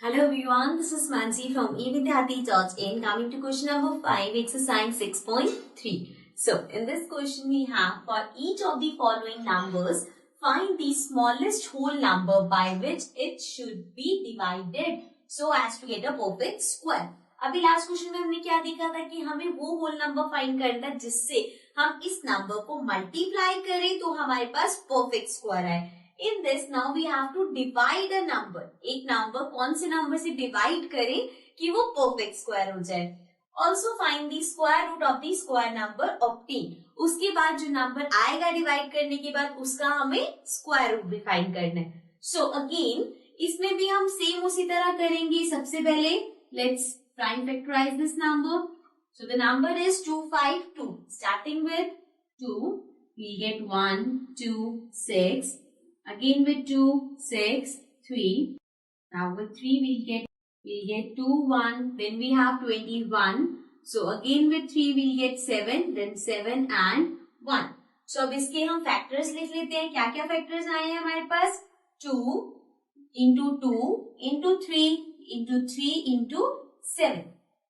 Hello everyone, this is Mansi from evidyarthi.in. Coming to question number 5, exercise 6.3. So, in this question we have, for each of the following numbers, find the smallest whole number by which it should be divided so as to get a perfect square. अभी last question में हमने क्या देखा था कि हमें वो whole number find करना है जिससे हम इस नंबर को मल्टीप्लाई करें तो हमारे पास परफेक्ट स्क्वायर आए. In this now we have to divide a number. एक नंबर कौन से नंबर से डिवाइड करें कि वो परफेक्ट स्क्वायर हो जाए. Also find the square root of the square number obtained. उसके बाद जो नंबर आएगा डिवाइड करने के बाद उसका हमें स्क्वायर रूट भी फाइंड करना है. So again इसमें भी हम सेम उसी तरह करेंगे. सबसे पहले let's prime factorize this number. So the number is 252. Starting with 2, we get 1, 2, 6. Again with 2, 6, 3. Now with 3 we'll get 2, 1. Then we have 21. So again with 3 we'll get 7. Then 7 and 1. So अब इसके हम factors लिख लेते हैं. क्या क्या factors आए हैं हमारे पास? 2 into 2 into 3 into 3 into 7.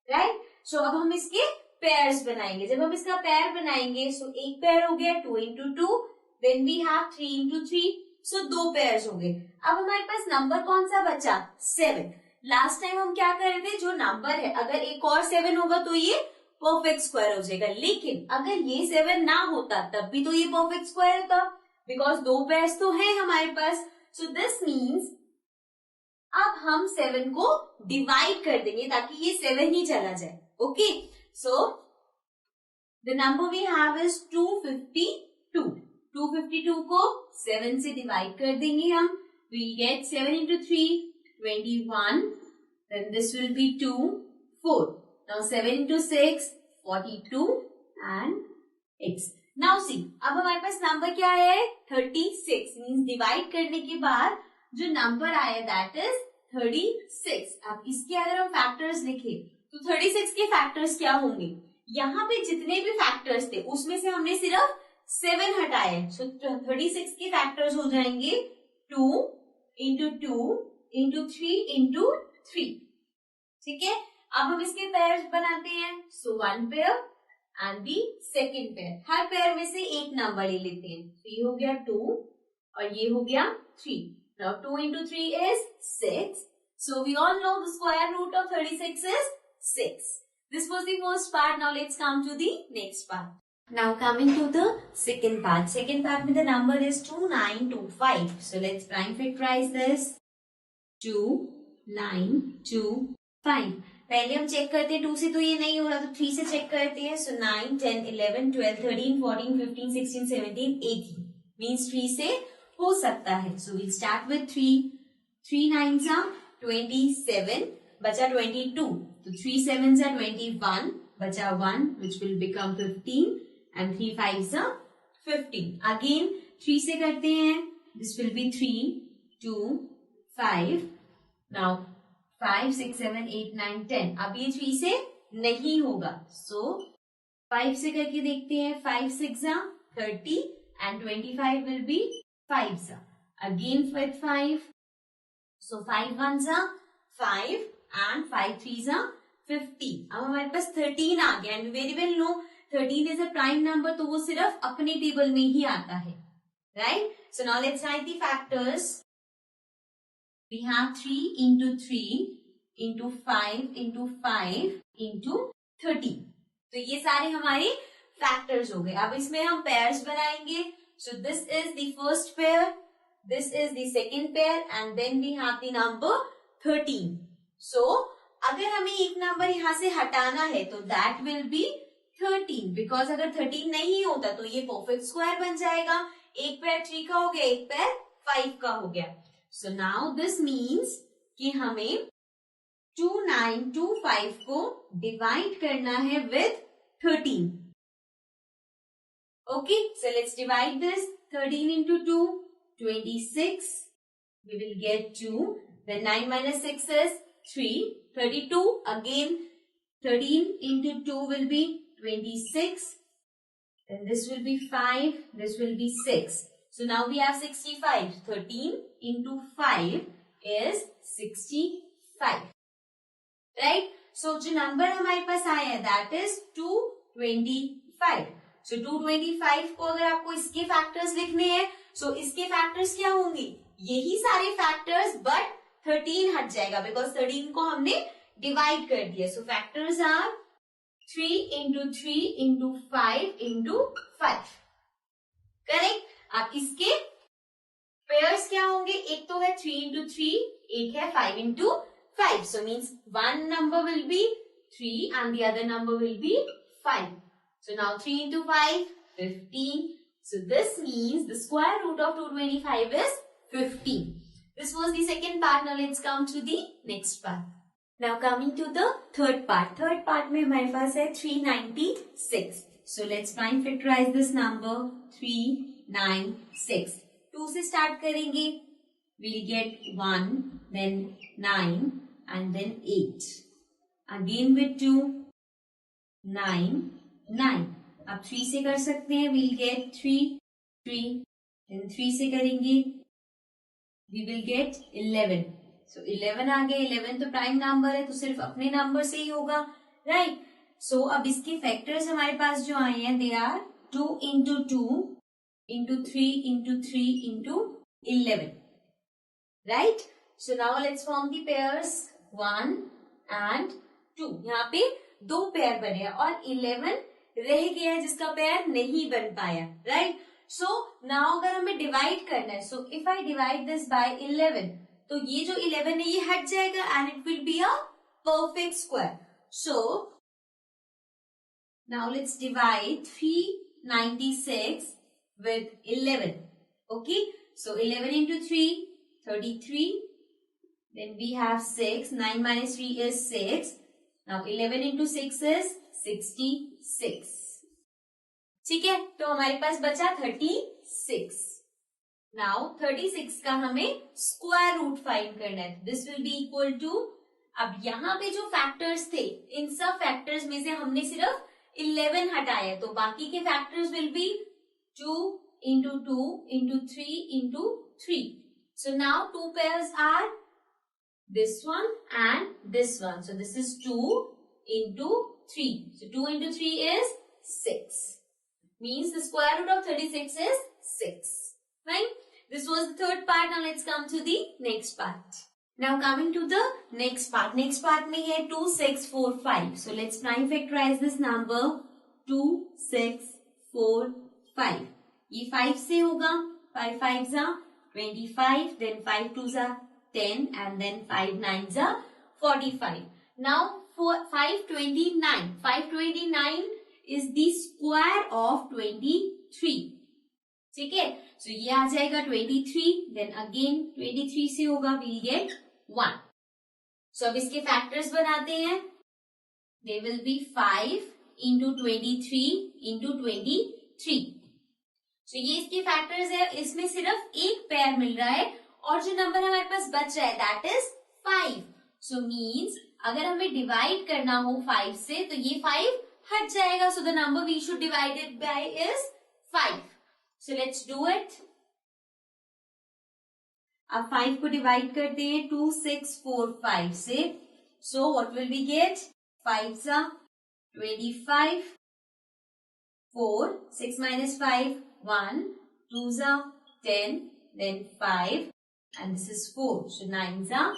Right? So अब हम इसके पेयर्स बनाएंगे. जब हम इसका पेयर बनाएंगे so एक पेयर हो गया 2 into 2. Then we have 3 into 3. So दो पेयर्स हो गए. अब हमारे पास नंबर कौन सा बचा? 7. लास्ट टाइम हम क्या कर रहे थे, जो नंबर है अगर एक और 7 होगा तो ये परफेक्ट स्क्वायर हो जाएगा. लेकिन अगर ये 7 ना होता तब भी तो ये परफेक्ट स्क्वायर होता बिकॉज दो पेयर्स तो है हमारे पास. सो दिस मीन्स अब हम 7 को डिवाइड कर देंगे ताकि ये 7 ही चला जाए. Okay, so the number we have is 252. 252 को 7 से डिवाइड कर देंगे हम. We get 7 into 3, 21. Then this will be 2, 4. Now 7 into 6, 42 and x. Now see, अब हमारे पास नंबर क्या है? 36. मीन्स डिवाइड करने के बाद जो नंबर आया दैट इज 36. अब इसके अगर हम फैक्टर्स लिखे तो 36 के फैक्टर्स क्या होंगे? यहाँ पे जितने भी फैक्टर्स थे उसमें से हमने सिर्फ 7 हटाए. सो 36 के फैक्टर्स हो जाएंगे 2 into 2 into 3 into 3. ठीक है, अब हम इसके पेयर्स बनाते हैं. सो 1 pair and the second pair. Her pair में से एक नंबर ले लेते हैं. तो ये हो गया 2 और ये हो गया 3. Now 2 into 3 is 6. So we all know the square root of 36 is 6. This was the first part. Now let's come to the next part. Now coming to the second part. Second part में the number is 2925. So let's prime factorize this. 2925. पहले हम check करते हैं 2 से तो ये नहीं हो रहा तो 3 से चेक करते हैं. So 9, 10, 11, 12, 13, 14, 15, 16, 17, 18. Means 3 से हो सकता है. So we'll start with 3. 3 9s are 27. बचा 22. तो 3 7s are 21. बचा 1 which will become 15. And 3 5s are 15. Again 3 से करते हैं. This will be 3, 2, 5. Now 5, 6, 7, 8, 9, 10. अब ये 3 से नहीं होगा. So 5 से करके देखते हैं. 5 6 are 30 and 25 will be 5s are. Again with 5. So 5 1s are 5 and 5 3s are 15. अब हमारे पास 13 आ गया. And very well know 13 is a prime number तो वो सिर्फ अपने टेबल में ही आता है. Right? So now let's write the factors. We have 3 into 3 into 5 into 5 into 13. तो ये सारे हमारे फैक्टर्स हो गए. अब इसमें हम पेयर्स बनाएंगे. So this is the first pair, this is the second pair and then we have the number 13. So अगर हमें एक नंबर यहाँ से हटाना है तो that will be 13 because अगर 13 नहीं होता तो ये परफेक्ट स्क्वायर बन जाएगा. एक पेयर 3 का हो गया, एक पेयर 5 का हो गया. So now this means कि हमें 2925 को डिवाइड करना है with 13. Okay, so let's divide this. 13 into 2, 26. We will get 2. Then 9 minus 6 is 3. 32. Again, 13 into 2 will be 26. Then this will be 5. This will be 6. So now we have 65. 13 into 5 is 65. 5, right. सो जो number हमारे पास आया है that is 225. सो 225 को अगर आपको इसके factors लिखने हैं, सो इसके फैक्टर्स क्या होंगे, यही सारे फैक्टर्स, बट 13 हट जाएगा बिकॉज 13 को हमने डिवाइड कर दिया. So factors are 3 into 3 into 5 into 5. Correct. अब इसके पेयर्स क्या होंगे, एक तो है 3 into 3, एक है 5 into 5. So means one number will be 3 and the other number will be 5. So now 3 into 5, 15. So this means the square root of 225 is 15. This was the second part. Now let's come to the next part. Now coming to the third part. Third part में हमारे पास है 396. So let's prime factorize this number 396. 2 से start करेंगे. We'll get 1, then 9 and then 8. Again with 2, 9, 9. अब 3 से कर सकते हैं. We'll get 3, 3. Then 3 से करेंगे. We will get 11. So 11 आ गए. 11 तो प्राइम नंबर है तो सिर्फ अपने नंबर से ही होगा, राइट. सो अब इसके फैक्टर्स हमारे पास जो आए हैं they are 2 into 2 into 3 into 3 into 11, right. So now let's form the pairs 1 and 2. यहाँ पे 2 पेयर बने हैं और 11 रह गया है जिसका पेयर नहीं बन पाया, राइट. सो नाउ अगर हमें डिवाइड करना है, so if I divide this by 11, तो ये जो 11 है ये हट जाएगा and it will be a perfect square. So now let's divide 396 with 11. Okay, so 11 into 3, 33. Then we have 6. 9 minus 3 is 6. Now 11 into 6 is 66. ठीक है, तो हमारे पास बचा 36. Now 36 का हमें स्क्वायर रूट फाइंड करना है. This will be equal to, अब यहाँ पे जो फैक्टर्स थे इन सब फैक्टर्स में से हमने सिर्फ 11 हटाया, तो बाकी के factors will be 2 into 2 into 3 into 3. So now 2 pairs are this one and this one. So this is 2 into 3. So 2 into 3 is 6. Means the square root of 36 is 6. Fine. This was the third part. Now let's come to the next part. Now coming to the next part. Next part में है 2, 6, 4, 5. So let's prime factorize this number 2, 6, 4, 5. ये 5 से होगा. 5 5s are 25. Then 5 2s are 10 and then 5 9s are 45. Now for 529. 529 is the square of 23. ठीक है. So ये आ जाएगा 23. Then again 23 से होगा we'll get 1. So अब इसके फैक्टर्स बनाते हैं. They will be 5 into 23 into 23. So ये इसके फैक्टर्स है. इसमें सिर्फ एक पेयर मिल रहा है और जो नंबर हमारे पास बच रहा है that is 5. So means अगर हमें डिवाइड करना हो 5 से तो ये 5 हट जाएगा. So the number we should divide it by is 5. So let's do it. अब 5 को डिवाइड करते हैं 2, 6, 4, 5 से. So what will we get? 5s are 25. 4, 6 minus 5, 1. 2s are 10, then 5, and this is 4. So 9s are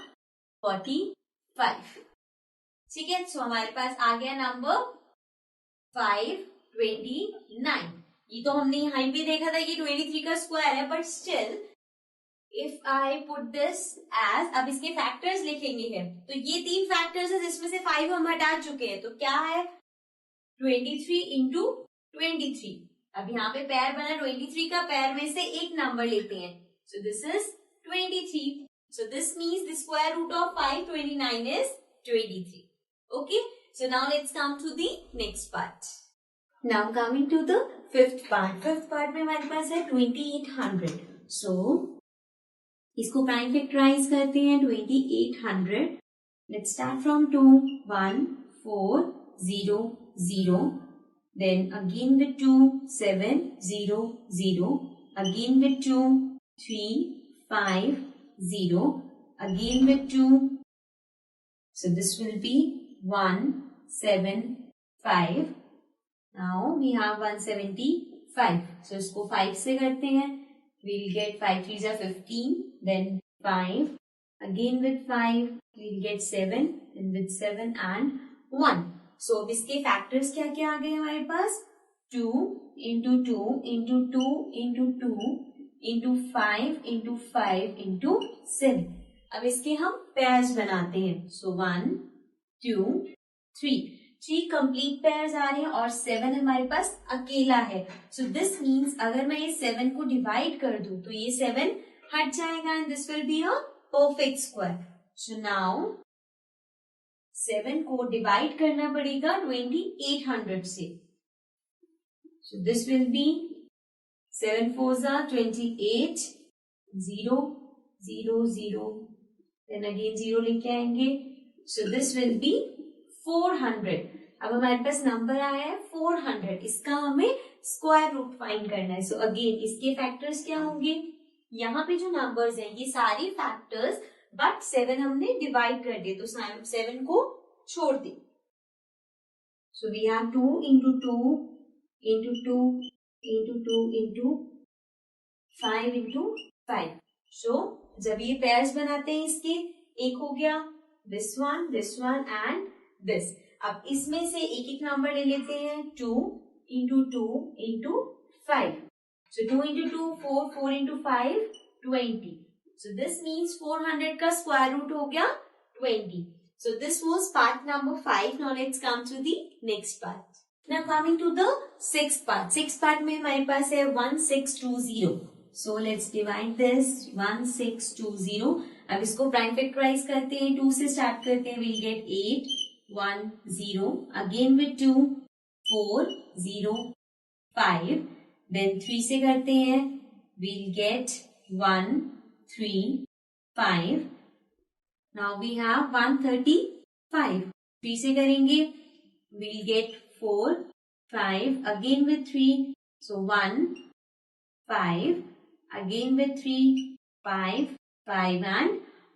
45. ठीक है. So हमारे पास आ गया number 529. ये तो हमने यहाँ भी देखा था ये 23 का स्क्वायर है, but still if I put this as, अब इसके फैक्टर्स लिखेंगे हैं तो ये 3 फैक्टर्स है जिसमें से 5 हम हटा चुके हैं. तो क्या है 23 into 23. अब यहाँ पे पेयर बना 23 का, पेयर में से एक नंबर लेते हैं. So this is 23. So this means the square root of 529 is 23. Okay. So now let's come to the next part. Now coming to the fifth part. Fifth part में हमारे पास है 2800. सो इसको प्राइम फैक्टराइज करते हैं 2800. Let's start from 2, 1, 4, 0, 0. Then again with 2, 7, 0, 0. Again with 2, 3, 5, 0. Again with 2, So this will be 175. Now we have 175. So इसको 5 से करते हैं. We'll get 5 3s are 15. Then 5. Again with 5. We'll get 7. Then with 7 and 1. So अब इसके factors क्या क्या आ गए हमारे पास? 2 into 2 into 2 into 2 into 5 into 5 into 7. अब इसके हम पेयर्स बनाते हैं. So 1 2 3. 3 कंप्लीट पेयर्स आ रहे हैं और 7 हमारे पास अकेला है. सो दिस मीन्स अगर मैं ये 7 को डिवाइड कर दूं तो ये 7 हट जाएगा and this will be a perfect square. So now 7 को डिवाइड करना पड़ेगा 2800 से. So this will B 7 4s are 28, 0 0 0. Then again 0 लेके आएंगे. So this will be 400. अब हमारे पास नंबर आया है 400. इसका हमें स्क्वायर रूट फाइंड करना है. सो अगेन इसके फैक्टर्स क्या होंगे? यहाँ पे जो नंबर्स हैं ये सारे फैक्टर्स, बट 7 हमने डिवाइड कर दिए तो 7 को छोड़ दे. So we have 2 into 2 into 2 into 2 into 5 into 5. So जब ये पेयर्स बनाते हैं इसके, एक हो गया this one and this. अब इसमें से एक एक नंबर ले लेते हैं. 2 into 2 into 5. So 2 into 2 4, 4 into 5 20. So this means 400 का स्क्वायर रूट हो गया 20. So this was part number 5. Now let's come to the next part. Now coming to the sixth part. Sixth part में हमारे पास है 1620. So let's divide this 1620. अब इसको prime factorise करते हैं. 2 से स्टार्ट करते हैं. We'll get 8 1 0. Again with 2 4 0 5. Then 3 से करते हैं. We'll get 1 3 5. Now we have 135. 3 से करेंगे. We'll get 4 5. Again with 3. So 1 5. Again with 3 5 5 and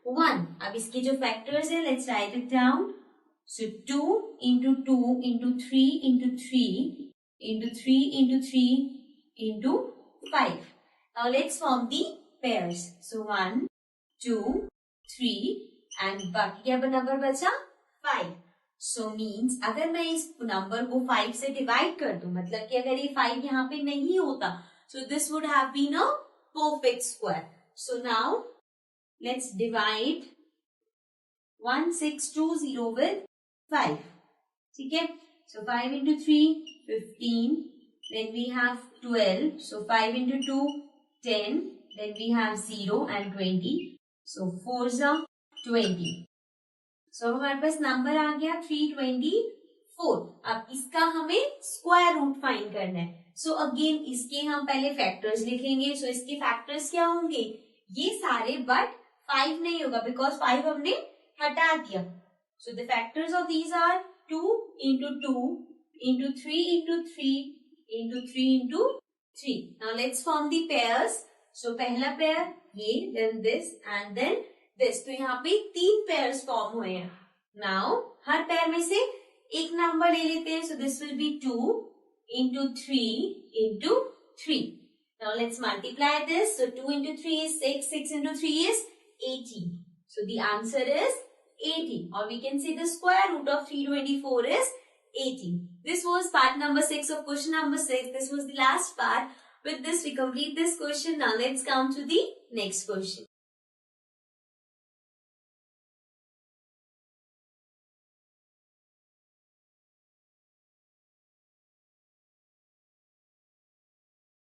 1. अब इसके जो फैक्टर्स है, let's write it down. So 2 into 2 into 3 into 3 into 3 into 3 into 5. Now let's form the pairs. So 1 2 3 and बाकी क्या number बचा? 5. So means अगर मैं इस नंबर को 5 से डिवाइड कर दूं, मतलब कि अगर ये 5 यहाँ पे नहीं होता, so this would have been a perfect square. So now let's divide 1620 with 5. ठीक है? So 5 into 3 15. Then we have 12. So 5 into 2 10. Then we have 0 and 20. So 4s are 20. So हमारे पास नंबर आ गया 324. अब इसका हमें स्क्वायर रूट फाइंड करना है. So again इसके हम पहले फैक्टर्स लिखेंगे. सो इसके फैक्टर्स क्या होंगे? ये सारे, बट 5 नहीं होगा बिकॉज 5 हमने हटा दिया. So the factors of these are 2 into 2 into 3 into 3 into 3 into 3. Now let's form the pairs. So पहला पेयर ये, then this and then this. तो यहाँ पे 3 पेयर्स फॉर्म हुए हैं. नाउ हर पेयर में से एक नंबर ले लेते हैं. So this will B 2 into 3 into 3. Now let's multiply this. So 2 into 3 is 6. 6 into 3 is 18. So the answer is 18. Or we can say the square root of 324 is 18. This was part number 6 of question number 6. This was the last part. With this we complete this question. Now let's come to the next question.